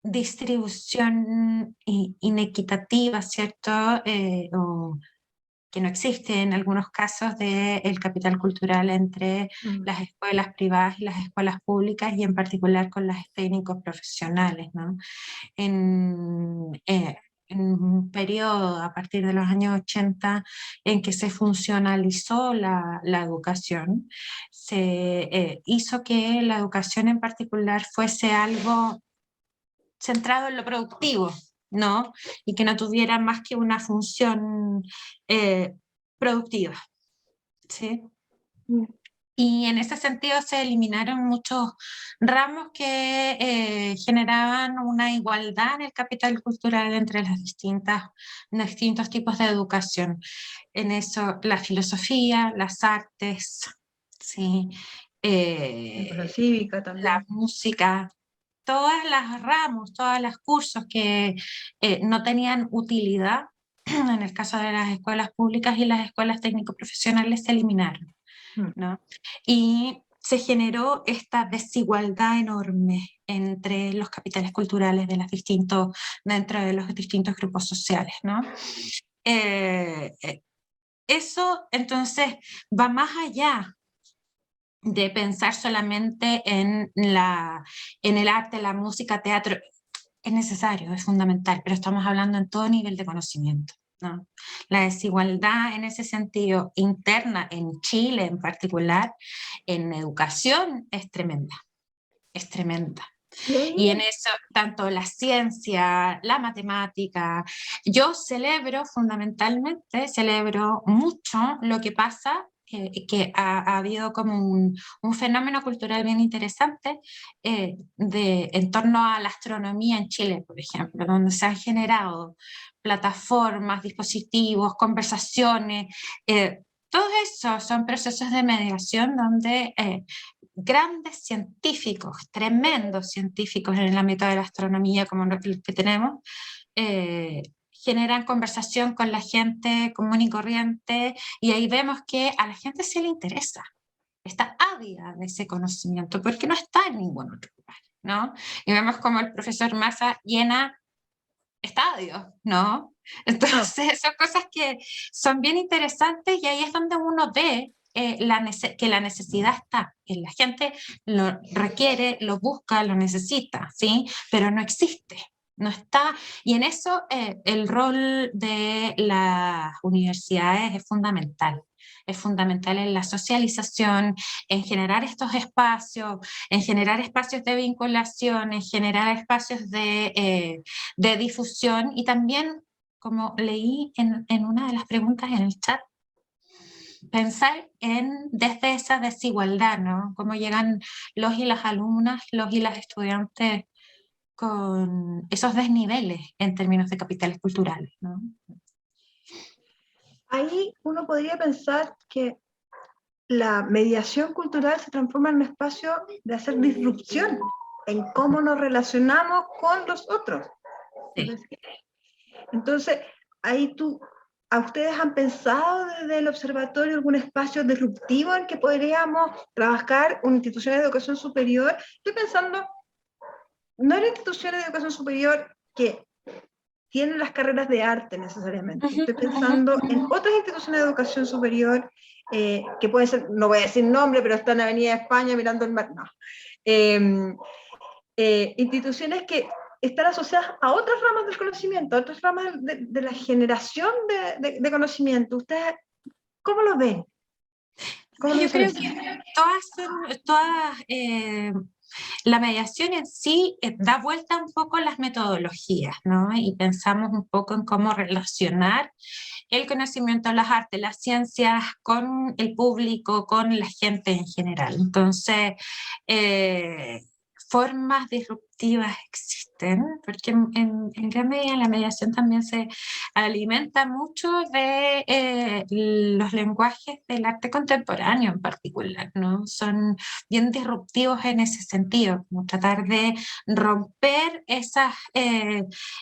distribución inequitativa, ¿cierto? O que no existe en algunos casos del capital cultural entre las escuelas privadas y las escuelas públicas y en particular con las técnicos profesionales, ¿no? En un periodo a partir de los años 80 en que se funcionalizó la educación, se hizo que la educación en particular fuese algo centrado en lo productivo, ¿no? Y que no tuviera más que una función productiva, ¿sí? Y en ese sentido se eliminaron muchos ramos que generaban una igualdad en el capital cultural entre los distintos tipos de educación. En eso la filosofía, las artes, ¿sí? La cívica también. La música, todas las ramos, todos los cursos que no tenían utilidad, en el caso de las escuelas públicas y las escuelas técnico-profesionales se eliminaron, ¿no? Y se generó esta desigualdad enorme entre los capitales culturales dentro de los distintos grupos sociales, ¿no? Eso entonces va más allá de pensar solamente en el arte, la música, teatro. Es necesario, es fundamental, pero estamos hablando en todo nivel de conocimiento, ¿no? La desigualdad en ese sentido interna en Chile en particular, en educación, es tremenda, es tremenda. Y en eso, tanto la ciencia, la matemática, yo celebro mucho lo que pasa que ha habido como un fenómeno cultural bien interesante en torno a la astronomía en Chile, por ejemplo, donde se han generado plataformas, dispositivos, conversaciones. Todos esos son procesos de mediación donde grandes científicos, tremendos científicos en el ámbito de la astronomía como los que tenemos, generan conversación con la gente común y corriente, y ahí vemos que a la gente se le interesa, está ávida de ese conocimiento, porque no está en ningún otro lugar, ¿no? Y vemos como el profesor Massa llena estadios, ¿no? Entonces son cosas que son bien interesantes, y ahí es donde uno ve que la necesidad está, que la gente lo requiere, lo busca, lo necesita, ¿sí? Pero no existe. No está, y en eso el rol de las universidades es fundamental en la socialización, en generar estos espacios, en generar espacios de vinculación, en generar espacios de difusión, y también, como leí en una de las preguntas en el chat, pensar desde esa desigualdad, ¿no? Cómo llegan los y las alumnas, los y las estudiantes con esos desniveles en términos de capitales culturales, ¿no? Ahí uno podría pensar que la mediación cultural se transforma en un espacio de hacer disrupción en cómo nos relacionamos con los otros. Sí. Entonces, ahí ¿a ustedes han pensado desde el observatorio algún espacio disruptivo en que podríamos trabajar una institución de educación superior? Estoy pensando, no en instituciones de educación superior que tienen las carreras de arte necesariamente. Estoy pensando en otras instituciones de educación superior que pueden ser, no voy a decir nombre, pero están en Avenida España mirando el mar. No. Instituciones que están asociadas a otras ramas del conocimiento, a otras ramas de la generación de conocimiento. ¿Ustedes cómo lo ven? Yo creo que la mediación en sí da vuelta un poco a las metodologías, ¿no? Y pensamos un poco en cómo relacionar el conocimiento, las artes, las ciencias con el público, con la gente en general. Entonces, formas disruptivas existen, porque en gran medida la mediación también se alimenta mucho de los lenguajes del arte contemporáneo en particular, ¿no? Son bien disruptivos en ese sentido, como tratar de romper esa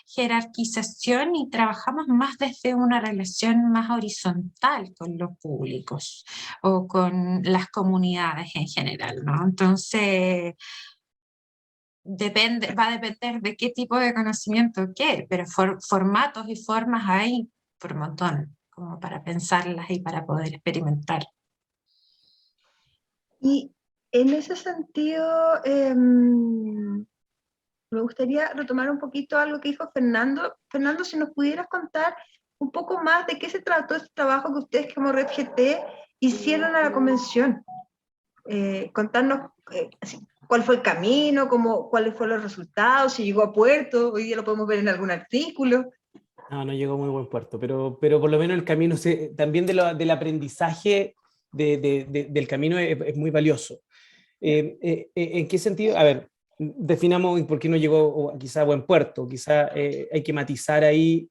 jerarquización, y trabajamos más desde una relación más horizontal con los públicos o con las comunidades en general, ¿no? Entonces, va a depender de qué tipo de conocimiento quiere, pero formatos y formas hay por un montón, como para pensarlas y para poder experimentar. Y en ese sentido, me gustaría retomar un poquito algo que dijo Fernando. Fernando, si nos pudieras contar un poco más de qué se trató este trabajo que ustedes como Red GT hicieron a la convención. Contarnos cuál fue el camino, cuáles fueron los resultados, si llegó a puerto, hoy día lo podemos ver en algún artículo. No llegó a muy buen puerto, pero por lo menos el camino, también del aprendizaje del camino es muy valioso. ¿En qué sentido? A ver, definamos por qué no llegó quizá a buen puerto, quizá hay que matizar ahí,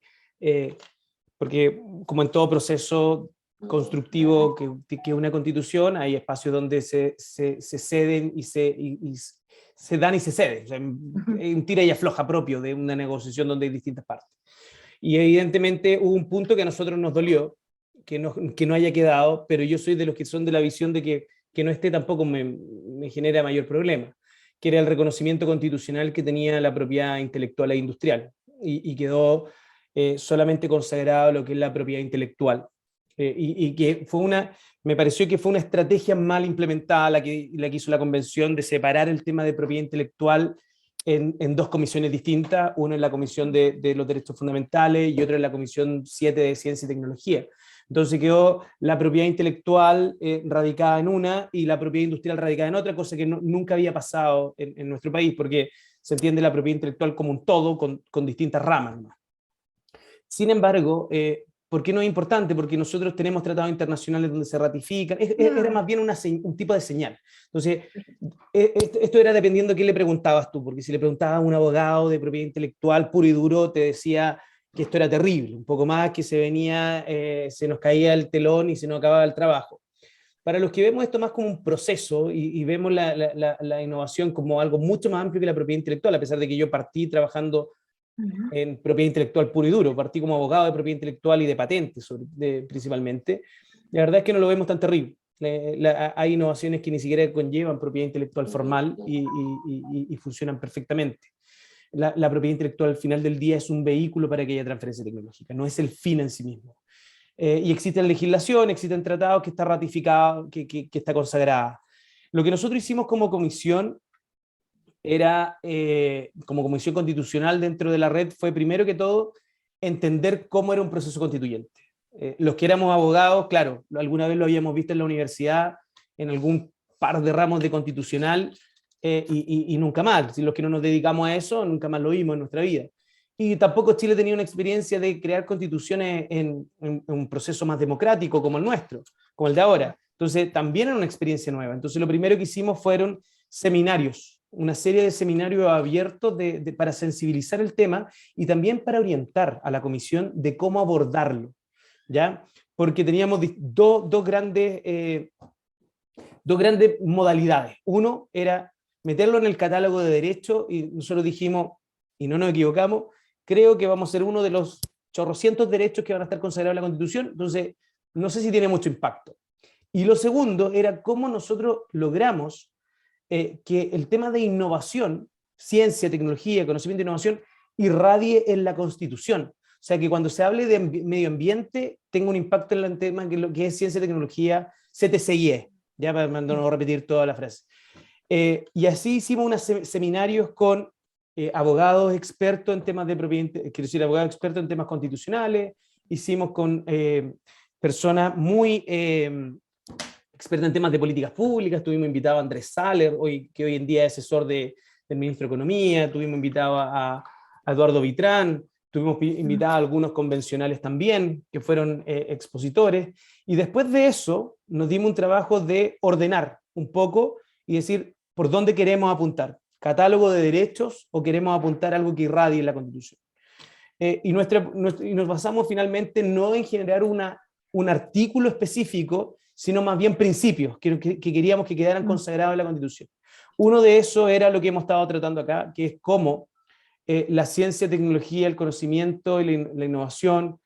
porque como en todo proceso constructivo que una constitución, hay espacios donde se ceden y se dan y se ceden. O sea, hay un tira y afloja propio de una negociación donde hay distintas partes. Y evidentemente hubo un punto que a nosotros nos dolió, que no haya quedado, pero yo soy de los que son de la visión de que no esté tampoco me genera mayor problema, que era el reconocimiento constitucional que tenía la propiedad intelectual e industrial, y quedó solamente consagrado lo que es la propiedad intelectual. Y que me pareció que fue una estrategia mal implementada la que hizo la convención, de separar el tema de propiedad intelectual en dos comisiones distintas, una en la Comisión de los Derechos Fundamentales y otra en la Comisión 7 de Ciencia y Tecnología. Entonces quedó la propiedad intelectual radicada en una y la propiedad industrial radicada en otra, cosa que nunca había pasado en nuestro país, porque se entiende la propiedad intelectual como un todo con distintas ramas, ¿no? Sin embargo, ¿Por qué no es importante? Porque nosotros tenemos tratados internacionales donde se ratifican. Era más bien un tipo de señal. Entonces, esto era dependiendo de qué le preguntabas tú, porque si le preguntabas a un abogado de propiedad intelectual puro y duro, te decía que esto era terrible, un poco más que se venía, se nos caía el telón y se nos acababa el trabajo. Para los que vemos esto más como un proceso y vemos la innovación como algo mucho más amplio que la propiedad intelectual, a pesar de que yo partí trabajando en propiedad intelectual puro y duro, partí como abogado de propiedad intelectual y de patentes principalmente, la verdad es que no lo vemos tan terrible. Hay innovaciones que ni siquiera conllevan propiedad intelectual formal y funcionan perfectamente. La propiedad intelectual al final del día es un vehículo para que haya transferencia tecnológica, no es el fin en sí mismo. Y existe legislación, existen tratados que está ratificado, que está consagrada. Lo que nosotros hicimos como comisión era, como comisión constitucional dentro de la red, fue primero que todo entender cómo era un proceso constituyente. Los que éramos abogados, claro, alguna vez lo habíamos visto en la universidad, en algún par de ramos de constitucional, y nunca más. Si los que no nos dedicamos a eso, nunca más lo vimos en nuestra vida. Y tampoco Chile tenía una experiencia de crear constituciones en un proceso más democrático como el nuestro, como el de ahora. Entonces también era una experiencia nueva. Entonces lo primero que hicimos fueron seminarios, una serie de seminarios abiertos para sensibilizar el tema y también para orientar a la comisión de cómo abordarlo, ¿ya? Porque teníamos dos grandes modalidades. Uno era meterlo en el catálogo de derechos y nosotros dijimos, y no nos equivocamos, creo que vamos a ser uno de los chorrocientos derechos que van a estar consagrados en la Constitución, entonces no sé si tiene mucho impacto. Y lo segundo era cómo nosotros logramos que el tema de innovación, ciencia, tecnología, conocimiento e innovación, irradie en la Constitución. O sea, que cuando se hable de medio ambiente, tenga un impacto en el tema que es ciencia, tecnología, CTCIE, ya para no repetir toda la frase. Y así hicimos unos seminarios con abogados expertos en temas de propiedad, quiero decir, abogados expertos en temas constitucionales, hicimos con personas muy expertas en temas de políticas públicas, tuvimos invitado a Andrés Saller, que hoy en día es asesor del ministro de Economía, tuvimos invitado a Eduardo Vitrán, tuvimos invitado a algunos convencionales también, que fueron expositores, y después de eso nos dimos un trabajo de ordenar un poco y decir por dónde queremos apuntar, catálogo de derechos o queremos apuntar algo que irradie en la Constitución. Y nos basamos finalmente no en generar un artículo específico, sino más bien principios que queríamos que quedaran consagrados en la Constitución. Uno de esos era lo que hemos estado tratando acá, que es cómo la ciencia, tecnología, el conocimiento y la innovación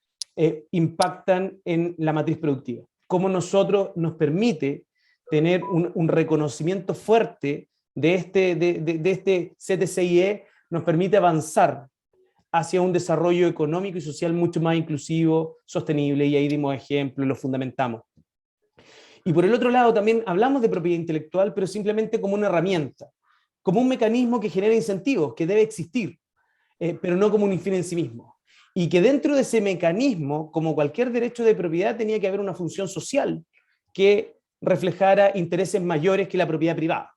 impactan en la matriz productiva. Cómo nosotros nos permite tener un reconocimiento fuerte de este CTCIE, nos permite avanzar hacia un desarrollo económico y social mucho más inclusivo, sostenible, y ahí dimos ejemplos, lo fundamentamos. Y por el otro lado también hablamos de propiedad intelectual, pero simplemente como una herramienta, como un mecanismo que genera incentivos, que debe existir, pero no como un fin en sí mismo. Y que dentro de ese mecanismo, como cualquier derecho de propiedad, tenía que haber una función social que reflejara intereses mayores que la propiedad privada.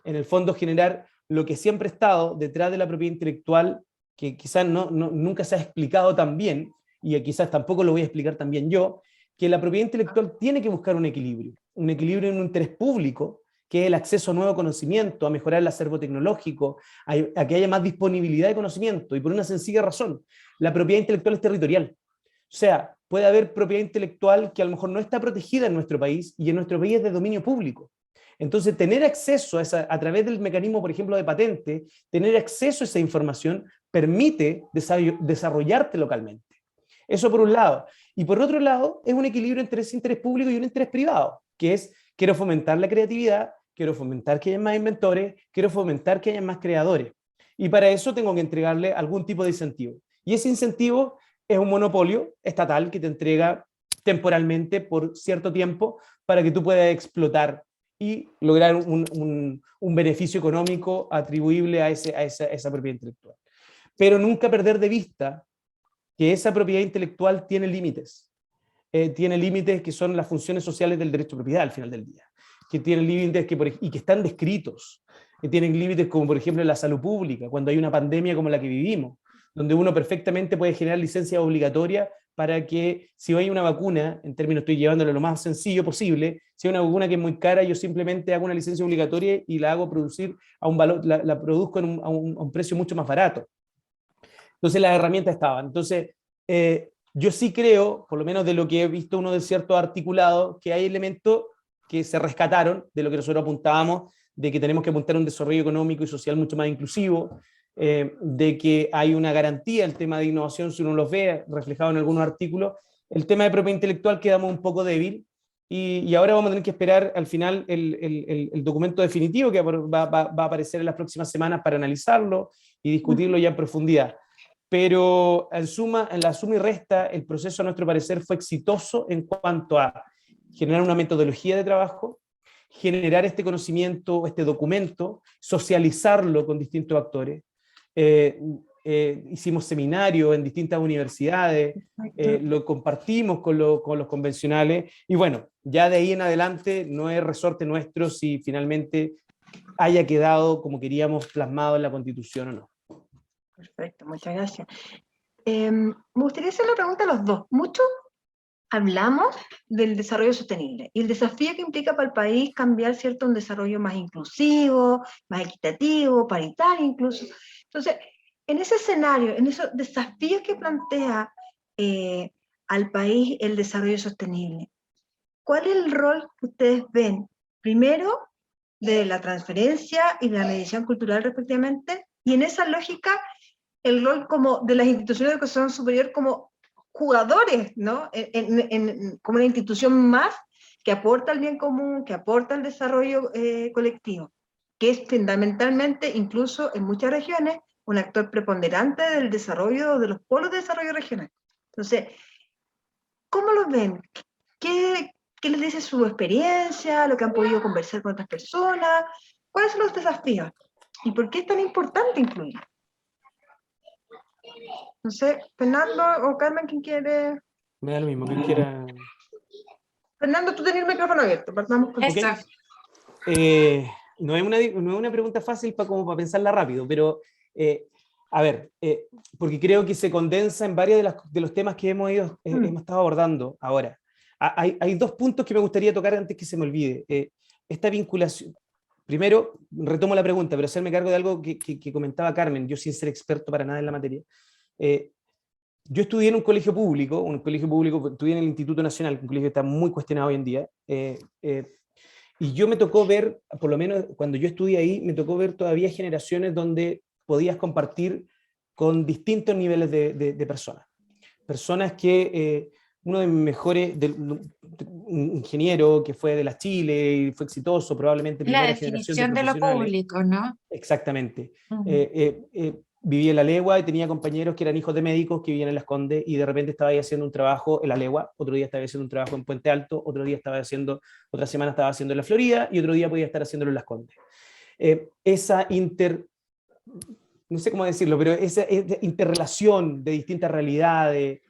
En el fondo, generar lo que siempre ha estado detrás de la propiedad intelectual, que quizás nunca se ha explicado tan bien, y quizás tampoco lo voy a explicar tan bien yo, que la propiedad intelectual tiene que buscar un equilibrio en un interés público, que es el acceso a nuevo conocimiento, a mejorar el acervo tecnológico, a que haya más disponibilidad de conocimiento, y por una sencilla razón, la propiedad intelectual es territorial. O sea, puede haber propiedad intelectual que a lo mejor no está protegida en nuestro país, y en nuestro país es de dominio público. Entonces, tener acceso a través del mecanismo, por ejemplo, de patente, tener acceso a esa información permite desarrollarte localmente. Eso por un lado. Y por otro lado, es un equilibrio entre ese interés público y un interés privado, que es, quiero fomentar la creatividad, quiero fomentar que haya más inventores, quiero fomentar que haya más creadores. Y para eso tengo que entregarle algún tipo de incentivo. Y ese incentivo es un monopolio estatal que te entrega temporalmente por cierto tiempo para que tú puedas explotar y lograr un beneficio económico atribuible a esa propiedad intelectual. Pero nunca perder de vista que esa propiedad intelectual tiene límites. Tiene límites que son las funciones sociales del derecho de propiedad al final del día. Que tienen límites y que están descritos. Que tienen límites como por ejemplo la salud pública, cuando hay una pandemia como la que vivimos, donde uno perfectamente puede generar licencias obligatorias para que si hay una vacuna, en términos estoy llevándolo lo más sencillo posible, si hay una vacuna que es muy cara, yo simplemente hago una licencia obligatoria y la hago producir a un valor, la produzco a un precio mucho más barato. Entonces las herramientas estaban. Entonces, yo sí creo, por lo menos de lo que he visto uno de ciertos articulados, que hay elementos que se rescataron de lo que nosotros apuntábamos, de que tenemos que apuntar a un desarrollo económico y social mucho más inclusivo, de que hay una garantía, el tema de innovación, si uno los ve reflejado en algunos artículos, el tema de propiedad intelectual quedamos un poco débil, y ahora vamos a tener que esperar al final el documento definitivo que va a aparecer en las próximas semanas para analizarlo y discutirlo ya en profundidad. Pero en la suma y resta, el proceso a nuestro parecer fue exitoso en cuanto a generar una metodología de trabajo, generar este conocimiento, este documento, socializarlo con distintos actores. Hicimos seminarios en distintas universidades, lo compartimos con los convencionales, y bueno, ya de ahí en adelante no es resorte nuestro si finalmente haya quedado como queríamos plasmado en la Constitución o no. Perfecto, muchas gracias. Me gustaría hacer la pregunta a los dos. Mucho hablamos del desarrollo sostenible y el desafío que implica para el país cambiar, ¿cierto?, un desarrollo más inclusivo, más equitativo, paritario incluso. Entonces, en ese escenario, en esos desafíos que plantea al país el desarrollo sostenible, ¿cuál es el rol que ustedes ven? Primero, de la transferencia y de la mediación cultural respectivamente, y en esa lógica, el rol como de las instituciones de educación superior como jugadores, ¿no? Como una institución más que aporta al bien común, que aporta al desarrollo colectivo, que es fundamentalmente, incluso en muchas regiones, un actor preponderante del desarrollo, de los polos de desarrollo regional. Entonces, ¿cómo lo ven? ¿Qué les dice su experiencia, lo que han podido conversar con otras personas? ¿Cuáles son los desafíos? ¿Y por qué es tan importante incluir? No sé, Fernando o Carmen, ¿quién quiere? Me da lo mismo, quien quiera. Fernando, tú tenés el micrófono abierto, partamos con Eso. No es una pregunta fácil como para pensarla rápido, pero a ver, porque creo que se condensa en varios de los temas que hemos estado abordando ahora. Hay dos puntos que me gustaría tocar antes que se me olvide. Esta vinculación. Primero, retomo la pregunta, pero hacerme cargo de algo que comentaba Carmen, yo sin ser experto para nada en la materia. Yo estudié en un colegio público, estudié en el Instituto Nacional, un colegio que está muy cuestionado hoy en día, y yo me tocó ver, por lo menos cuando yo estudié ahí, me tocó ver todavía generaciones donde podías compartir con distintos niveles de personas. Personas que, uno de mis mejores, un ingeniero que fue de la Chile y fue exitoso, probablemente La primera generación de definición de lo profesionales. público, ¿no? Exactamente. Uh-huh. Viví en La Legua y tenía compañeros que eran hijos de médicos que vivían en Las Condes, y de repente estaba ahí haciendo un trabajo en La Legua, otro día estaba haciendo un trabajo en Puente Alto, otra semana estaba haciendo en la Florida, y otro día podía estar haciéndolo en Las Condes. No sé cómo decirlo, pero esa interrelación de distintas realidades,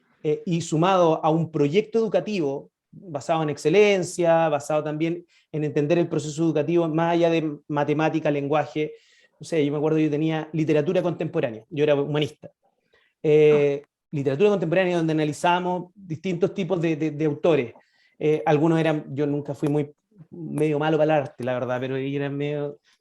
y sumado a un proyecto educativo basado en excelencia, basado también en entender el proceso educativo más allá de matemática, lenguaje. No sé, yo me acuerdo, yo tenía literatura contemporánea, yo era humanista. Literatura contemporánea donde analizábamos distintos tipos de autores. Algunos eran, yo nunca fui medio malo para el arte, la verdad,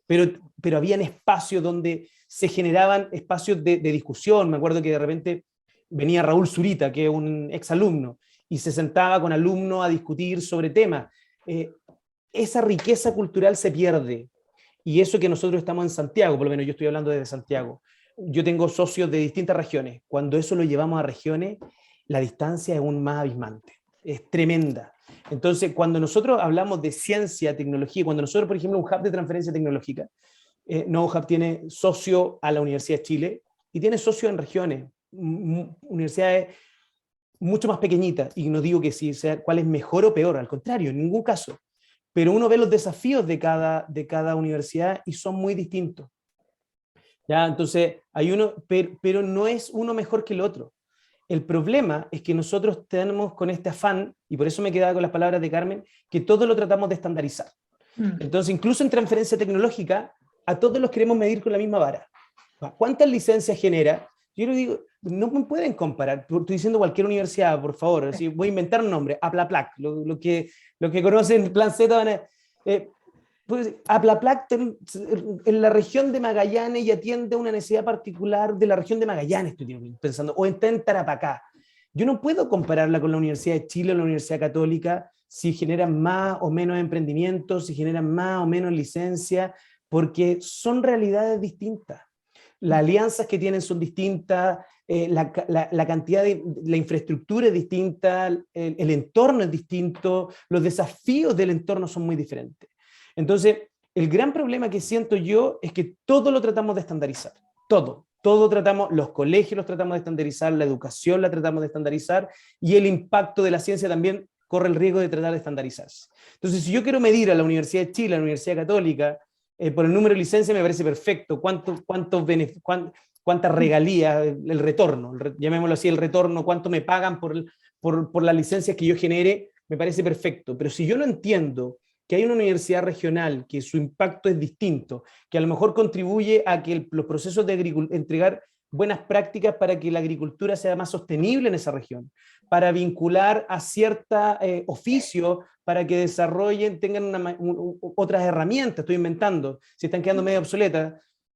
pero habían espacios donde se generaban espacios de discusión. Me acuerdo que de repente venía Raúl Zurita, que es un exalumno, y se sentaba con alumnos a discutir sobre temas. Esa riqueza cultural se pierde. Y eso que nosotros estamos en Santiago, por lo menos yo estoy hablando desde Santiago, yo tengo socios de distintas regiones. Cuando eso lo llevamos a regiones, la distancia es aún más abismante, es tremenda. Entonces, cuando nosotros hablamos de ciencia, tecnología, cuando nosotros, por ejemplo, un hub de transferencia tecnológica, KnowHub tiene socio a la Universidad de Chile y tiene socio en regiones, universidades mucho más pequeñitas, y no digo que si sea cuál es mejor o peor, al contrario, en ningún caso. Pero uno ve los desafíos de cada universidad y son muy distintos. ¿Ya? Entonces, hay uno, pero no es uno mejor que el otro. El problema es que nosotros tenemos con este afán, y por eso me quedaba con las palabras de Carmen, que todo lo tratamos de estandarizar. Entonces, incluso en transferencia tecnológica, a todos los queremos medir con la misma vara. ¿Cuántas licencias genera? Yo le digo, no me pueden comparar, estoy diciendo cualquier universidad, por favor, así, voy a inventar un nombre, Aplaplac, lo que conocen Plan Z van a... pues, Aplaplac en la región de Magallanes y atiende a una necesidad particular de la región de Magallanes, estoy pensando, o está en Tarapacá. Yo no puedo compararla con la Universidad de Chile o la Universidad Católica si generan más o menos emprendimientos, si generan más o menos licencia, porque son realidades distintas. Las alianzas que tienen son distintas, la cantidad de la infraestructura es distinta, el entorno es distinto, los desafíos del entorno son muy diferentes. Entonces, el gran problema que siento yo es que todo lo tratamos de estandarizar, todo tratamos, los colegios los tratamos de estandarizar, la educación la tratamos de estandarizar, y el impacto de la ciencia también corre el riesgo de tratar de estandarizarse. Entonces, si yo quiero medir a la Universidad de Chile, a la Universidad Católica, por el número de licencia me parece perfecto, cuántas regalías, el retorno, llamémoslo así, el retorno, cuánto me pagan por las licencias que yo genere, me parece perfecto. Pero si yo no entiendo que hay una universidad regional, que su impacto es distinto, que a lo mejor contribuye a que los procesos de entregar buenas prácticas para que la agricultura sea más sostenible en esa región, para vincular a cierta oficio, para que desarrollen, tengan otras herramientas, estoy inventando, si están quedando medio obsoletas,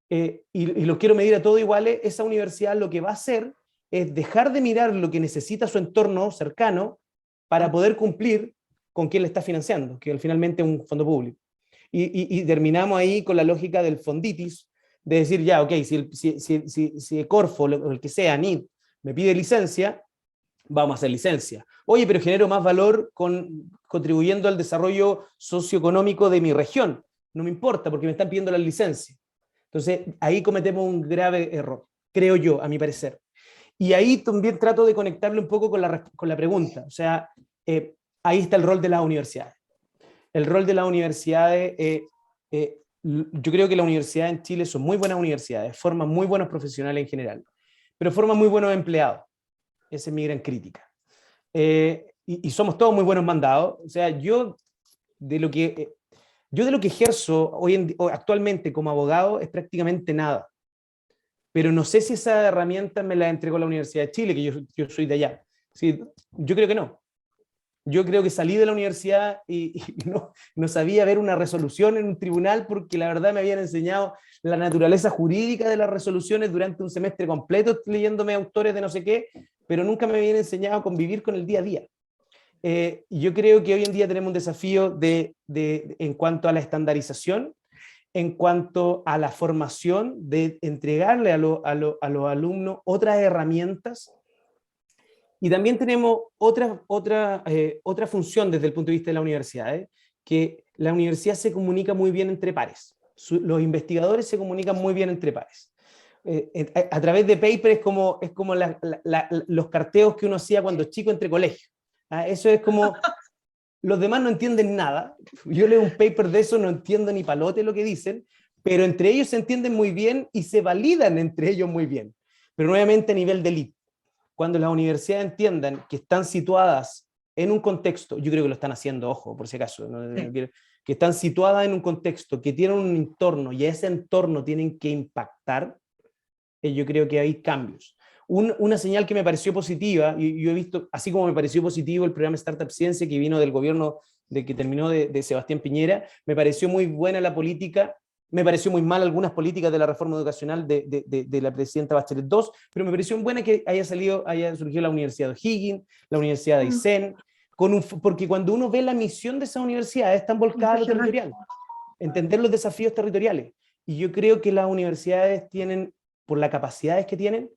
y los quiero medir a todos iguales, esa universidad lo que va a hacer es dejar de mirar lo que necesita su entorno cercano para poder cumplir con quién le está financiando, que finalmente es un fondo público. Y terminamos ahí con la lógica del fonditis, de decir, ya, ok, si Corfo, o el que sea, NIT, me pide licencia, vamos a hacer licencia. Oye, pero genero más valor contribuyendo al desarrollo socioeconómico de mi región. No me importa, porque me están pidiendo la licencia. Entonces, ahí cometemos un grave error, creo yo, a mi parecer. Y ahí también trato de conectarlo un poco con la pregunta. O sea, ahí está el rol de las universidades. El rol de las universidades, yo creo que las universidades en Chile son muy buenas universidades, forman muy buenos profesionales en general, pero forman muy buenos empleados. Esa es mi gran crítica. Y somos todos muy buenos mandados. O sea, yo de lo que ejerzo actualmente como abogado es prácticamente nada. Pero no sé si esa herramienta me la entregó la Universidad de Chile, que yo soy de allá. Sí, yo creo que no. Yo creo que salí de la universidad y no sabía ver una resolución en un tribunal, porque la verdad me habían enseñado la naturaleza jurídica de las resoluciones durante un semestre completo, leyéndome autores de no sé qué, pero nunca me habían enseñado a convivir con el día a día. Yo creo que hoy en día tenemos un desafío en cuanto a la estandarización, en cuanto a la formación, de entregarle a los alumnos otras herramientas. Y también tenemos otra función desde el punto de vista de la universidad, que la universidad se comunica muy bien entre pares. Los investigadores se comunican muy bien entre pares. A través de papers es como los carteos que uno hacía cuando chico entre colegios. Eso es como, los demás no entienden nada. Yo leo un paper de eso, no entiendo ni palote lo que dicen, pero entre ellos se entienden muy bien y se validan entre ellos muy bien. Pero nuevamente a nivel de elite. Cuando las universidades entiendan que están situadas en un contexto, yo creo que lo están haciendo, ojo, por si acaso, que están situadas en un contexto, que tienen un entorno y a ese entorno tienen que impactar, yo creo que hay cambios. Una señal que me pareció positiva, y yo he visto, así como me pareció positivo el programa Startup Ciencia que vino del gobierno que terminó de Sebastián Piñera, me pareció muy buena la política. Me pareció muy mal algunas políticas de la reforma educacional de la presidenta Bachelet II, pero me pareció buena que haya surgido la Universidad de O'Higgins, la Universidad de Aysén, porque cuando uno ve la misión de esa universidad, están volcadas a lo territorial, entender los desafíos territoriales. Y yo creo que las universidades tienen, por las capacidades que tienen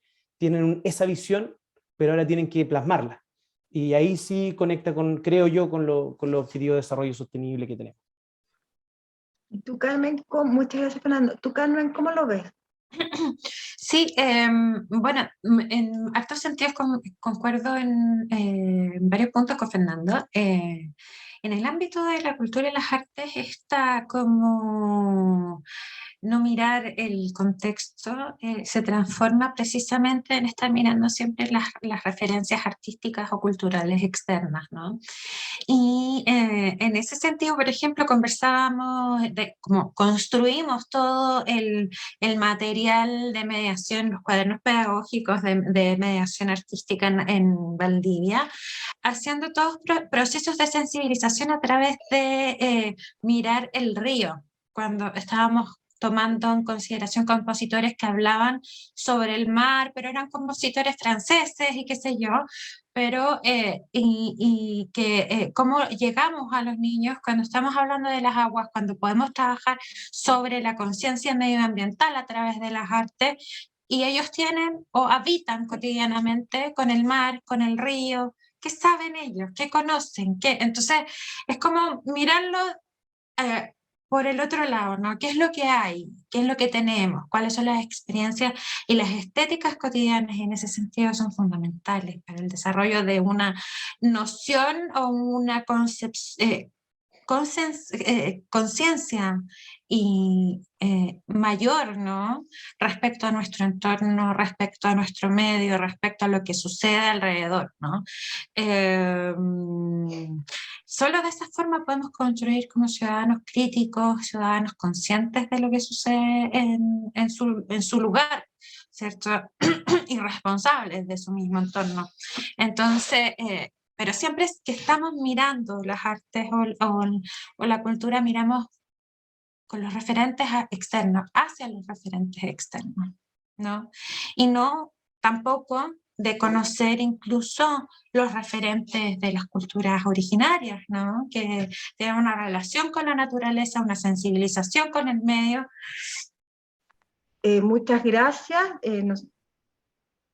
esa visión, pero ahora tienen que plasmarla. Y ahí sí conecta creo yo, con los objetivos de desarrollo sostenible que tenemos. ¿Y tú, Carmen? Muchas gracias, Fernando. ¿Tú, Carmen, cómo lo ves? Sí, bueno, en hartos sentidos concuerdo en varios puntos con Fernando. En el ámbito de la cultura y las artes está como no mirar el contexto se transforma precisamente en estar mirando siempre las referencias artísticas o culturales externas, ¿no? Y en ese sentido, por ejemplo, conversábamos de cómo construimos todo el material de mediación, los cuadernos pedagógicos de mediación artística en Valdivia, haciendo todos procesos de sensibilización a través de mirar el río, cuando estábamos tomando en consideración compositores que hablaban sobre el mar, pero eran compositores franceses y qué sé yo, pero y que cómo llegamos a los niños cuando estamos hablando de las aguas, cuando podemos trabajar sobre la conciencia medioambiental a través de las artes, y ellos tienen o habitan cotidianamente con el mar, con el río. ¿Qué saben ellos? ¿Qué conocen? ¿Qué? Entonces, es como mirarlo por el otro lado, ¿no? ¿Qué es lo que hay? ¿Qué es lo que tenemos? ¿Cuáles son las experiencias? Y las estéticas cotidianas en ese sentido son fundamentales para el desarrollo de una noción o una conciencia y mayor, ¿no? Respecto a nuestro entorno, respecto a nuestro medio, respecto a lo que sucede alrededor, ¿no? Solo de esa forma podemos construir como ciudadanos críticos, ciudadanos conscientes de lo que sucede en su lugar, ¿cierto? Y responsables de su mismo entorno. Entonces, pero siempre es que estamos mirando las artes o la cultura, miramos con los referentes externos, hacia los referentes externos, ¿no? Y no tampoco de conocer incluso los referentes de las culturas originarias, ¿no? Que tienen una relación con la naturaleza, una sensibilización con el medio. Muchas gracias.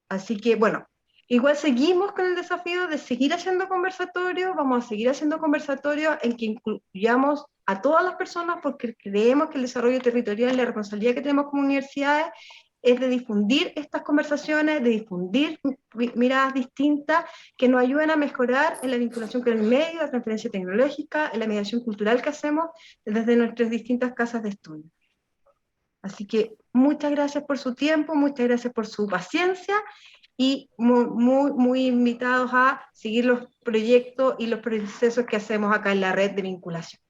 Así que, bueno, igual seguimos con el desafío de seguir haciendo conversatorios, vamos a seguir haciendo conversatorios en que incluyamos a todas las personas porque creemos que el desarrollo territorial, la responsabilidad que tenemos como universidades es de difundir estas conversaciones, de difundir miradas distintas que nos ayuden a mejorar en la vinculación con el medio, la transferencia tecnológica, en la mediación cultural que hacemos desde nuestras distintas casas de estudio. Así que muchas gracias por su tiempo, muchas gracias por su paciencia y muy invitados a seguir los proyectos y los procesos que hacemos acá en la red de vinculación.